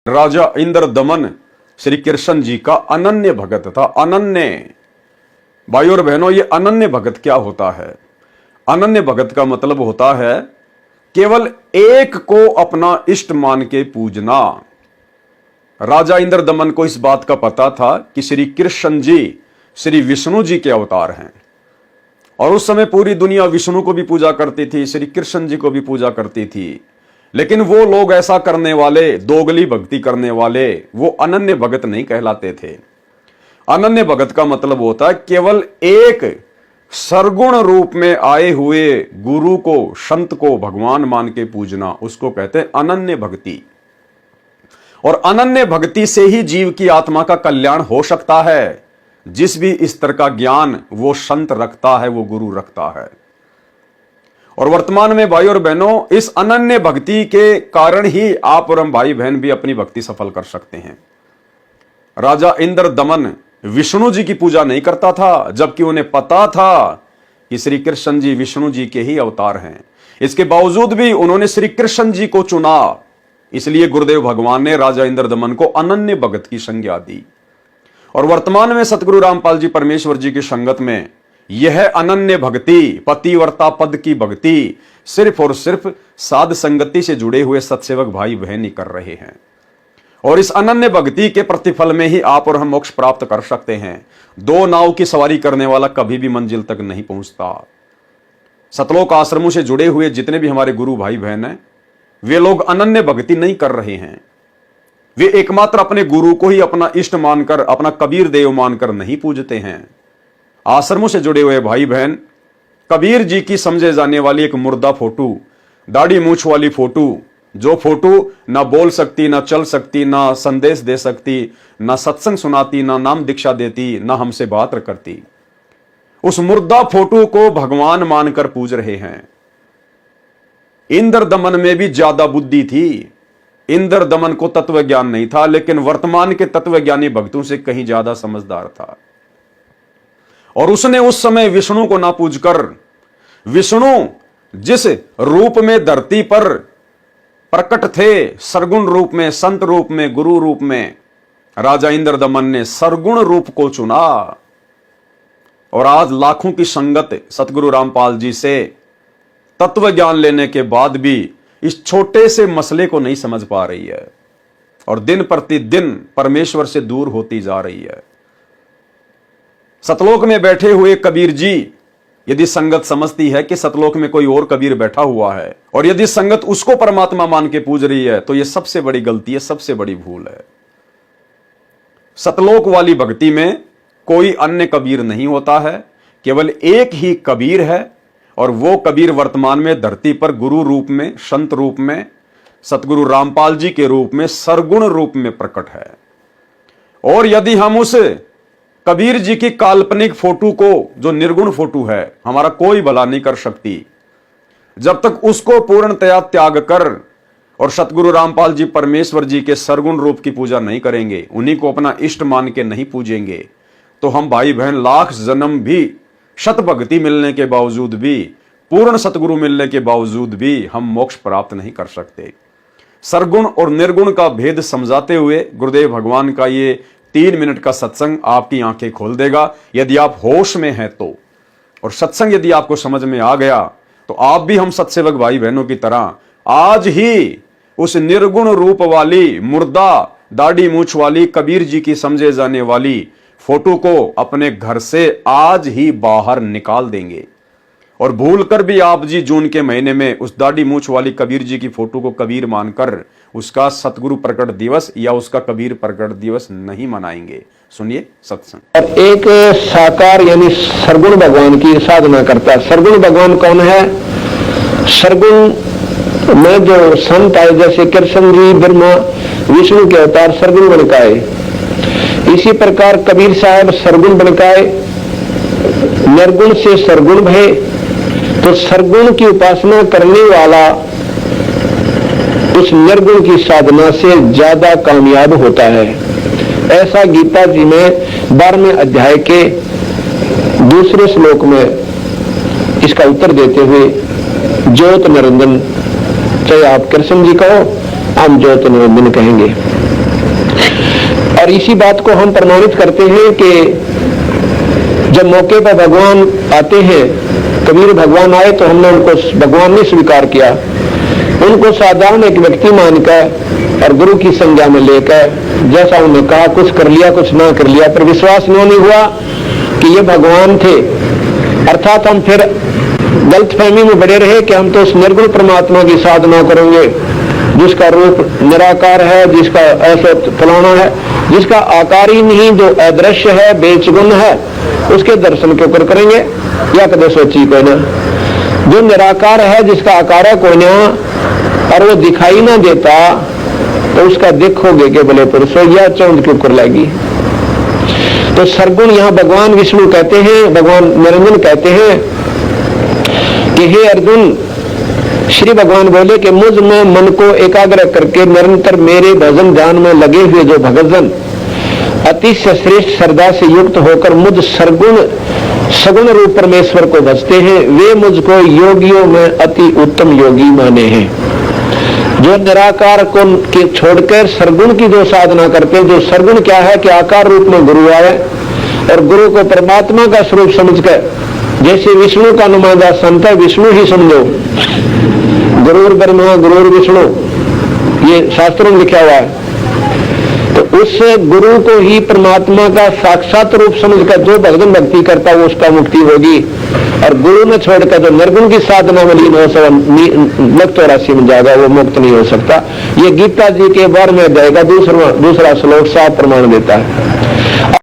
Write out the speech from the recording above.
राजा इंद्र दमन श्री कृष्ण जी का अनन्य भगत था। अनन्य, भाई और बहनों, ये अनन्य भगत क्या होता है? अनन्य भगत का मतलब होता है केवल एक को अपना इष्ट मान के पूजना। राजा इंद्र दमन को इस बात का पता था कि श्री कृष्ण जी श्री विष्णु जी के अवतार हैं, और उस समय पूरी दुनिया विष्णु को भी पूजा करती थी, श्री कृष्ण जी को भी पूजा करती थी। लेकिन वो लोग ऐसा करने वाले, दोगली भक्ति करने वाले, वो अनन्य भगत नहीं कहलाते थे। अनन्य भगत का मतलब होता है केवल एक सरगुण रूप में आए हुए गुरु को, संत को भगवान मान के पूजना, उसको कहते हैं अनन्य भक्ति। और अनन्य भक्ति से ही जीव की आत्मा का कल्याण हो सकता है। जिस भी स्तर का ज्ञान वो संत रखता है, वो गुरु रखता है। और वर्तमान में भाई और बहनों, इस अनन्य भक्ति के कारण ही आप और हम भाई बहन भी अपनी भक्ति सफल कर सकते हैं। राजा इंद्र दमन विष्णु जी की पूजा नहीं करता था, जबकि उन्हें पता था कि श्री कृष्ण जी विष्णु जी के ही अवतार हैं। इसके बावजूद भी उन्होंने श्री कृष्ण जी को चुना। इसलिए गुरुदेव भगवान ने राजा इंद्र दमन को अनन्य भगत की संज्ञा दी। और वर्तमान में सतगुरु रामपाल जी परमेश्वर जी की संगत में यह अनन्य भक्ति, पतिव्रता पद की भक्ति, सिर्फ और सिर्फ साध संगति से जुड़े हुए सत्सेवक भाई बहन ही कर रहे हैं। और इस अनन्य भक्ति के प्रतिफल में ही आप और हम मोक्ष प्राप्त कर सकते हैं। दो नाव की सवारी करने वाला कभी भी मंजिल तक नहीं पहुंचता। सतलोक आश्रमों से जुड़े हुए जितने भी हमारे गुरु भाई बहन हैं, वे लोग अनन्य भक्ति नहीं कर रहे हैं। वे एकमात्र अपने गुरु को ही अपना इष्ट मानकर, अपना कबीर देव मानकर नहीं पूजते हैं। आश्रमों से जुड़े हुए भाई बहन कबीर जी की समझे जाने वाली एक मुर्दा फोटो, दाढ़ी मूछ वाली फोटो, जो फोटो ना बोल सकती, ना चल सकती, ना संदेश दे सकती, ना सत्संग सुनाती, ना नाम दीक्षा देती, ना हमसे बात करती, उस मुर्दा फोटो को भगवान मानकर पूज रहे हैं। इंद्र दमन में भी ज्यादा बुद्धि थी। इंद्र दमन को तत्व ज्ञान नहीं था, लेकिन वर्तमान के तत्वज्ञानी भक्तों से कहीं ज्यादा समझदार था। और उसने उस समय विष्णु को ना पूजकर, विष्णु जिस रूप में धरती पर प्रकट थे, सरगुण रूप में, संत रूप में, गुरु रूप में, राजा इंद्र दमन ने सरगुण रूप को चुना। और आज लाखों की संगत सतगुरु रामपाल जी से तत्व ज्ञान लेने के बाद भी इस छोटे से मसले को नहीं समझ पा रही है, और दिन प्रतिदिन परमेश्वर से दूर होती जा रही है। सतलोक में बैठे हुए कबीर जी, यदि संगत समझती है कि सतलोक में कोई और कबीर बैठा हुआ है, और यदि संगत उसको परमात्मा मान के पूज रही है, तो यह सबसे बड़ी गलती है, सबसे बड़ी भूल है। सतलोक वाली भक्ति में कोई अन्य कबीर नहीं होता है, केवल एक ही कबीर है। और वो कबीर वर्तमान में धरती पर गुरु रूप में, संत रूप में, सतगुरु रामपाल जी के रूप में, सरगुण रूप में प्रकट है। और यदि हम उस कबीर जी की काल्पनिक फोटो को, जो निर्गुण फोटो है, हमारा कोई भला नहीं कर सकती, जब तक उसको पूर्णतया त्याग कर और सतगुरु रामपाल जी परमेश्वर जी के सरगुण रूप की पूजा नहीं करेंगे, उन्हीं को अपना इष्ट मान के नहीं पूजेंगे, तो हम भाई बहन लाख जन्म भी, शत भक्ति मिलने के बावजूद भी, पूर्ण सतगुरु मिलने के बावजूद भी हम मोक्ष प्राप्त नहीं कर सकते। सरगुण और निर्गुण का भेद समझाते हुए गुरुदेव भगवान का ये 3 मिनट का सत्संग आपकी आंखें खोल देगा, यदि आप होश में हैं तो। और सत्संग यदि आपको समझ में आ गया, तो आप भी हम सत्सेवक भाई बहनों की तरह आज ही उस निर्गुण रूप वाली, मुर्दा दाढ़ी मूछ वाली, कबीर जी की समझे जाने वाली फोटो को अपने घर से आज ही बाहर निकाल देंगे। और भूलकर भी आप जी जून के महीने में उस दाढ़ी मूछ वाली कबीर जी की फोटो को कबीर मानकर उसका सतगुरु प्रकट दिवस या उसका कबीर प्रकट दिवस नहीं मनाएंगे। सुनिए सत्संग। और एक साकार यानी सरगुण भगवान की साधना करता है। सरगुण भगवान कौन है? सरगुण में जो संत आए, जैसे कृष्ण जी ब्रह्मा विष्णु के अवतार सरगुण बनकाए, इसी प्रकार कबीर साहब सरगुण बनकाए, निर्गुण से सरगुण भये। तो सरगुण की उपासना करने वाला उस निर्गुण की साधना से ज्यादा कामयाब होता है। ऐसा गीता जी में 12वें अध्याय के 2 श्लोक में इसका उत्तर देते हुए ज्योत निरंजन, चाहे आप कृष्ण जी कहो, हम ज्योत निरंजन कहेंगे। और इसी बात को हम प्रमाणित करते हैं कि जब मौके पर भगवान आते हैं, कबीर भगवान आए तो हमने उनको भगवान नहीं स्वीकार किया, उनको साधारण एक व्यक्ति मानकर और गुरु की संज्ञा में लेकर जैसा उन्होंने कहा कुछ कर लिया कुछ ना कर लिया, पर विश्वास नहीं हुआ कि ये भगवान थे। अर्थात हम फिर गलतफहमी में बड़े रहे कि हम तो उस निर्गुण परमात्मा की साधना करेंगे जिसका रूप निराकार है, जिसका ऐसा फलाना है, जिसका आकार ही नहीं, जो अदृश्य है, बेचगुण है, उसके दर्शन क्यों कर करेंगे, या कदे सोची कोई ना। जो निराकार है, जिसका आकार है कोई ना, और वो दिखाई ना देता, तो उसका देखोगे के भले पुरुष या चौंध क्यों कर लाएगी। तो सरगुण यहां भगवान विष्णु कहते हैं, भगवान निरंजन कहते हैं कि हे अर्जुन, श्री भगवान बोले कि मुझ में मन को एकाग्र करके निरंतर मेरे भजन ध्यान में लगे हुए जो भगतजन अतिशय श्रेष्ठ श्रद्धा से युक्त होकर मुझ सरगुण सगुण रूप परमेश्वर को भजते हैं, वे मुझको योगियों में अति उत्तम योगी माने हैं। जो निराकार को छोड़कर सरगुण की जो साधना करते हैं, जो सरगुण क्या है कि आकार रूप में गुरु आए और गुरु को परमात्मा का स्वरूप समझकर, जैसे विष्णु का नुमाइंदा संत है, विष्णु ही समझो, गुरुर ब्रह्मा गुरुर विष्णु, ये शास्त्रों में लिखा हुआ है। तो उस गुरु को ही परमात्मा का साक्षात रूप समझकर जो भगवान भक्ति करता है उसका मुक्ति होगी, और गुरु ने छोड़कर जो निर्गुण की साधना में लीन हो मुक्त राशि में जाएगा वो मुक्त नहीं हो सकता। ये गीता जी के बारे में जाएगा दूसरा श्लोक साफ प्रमाण देता है।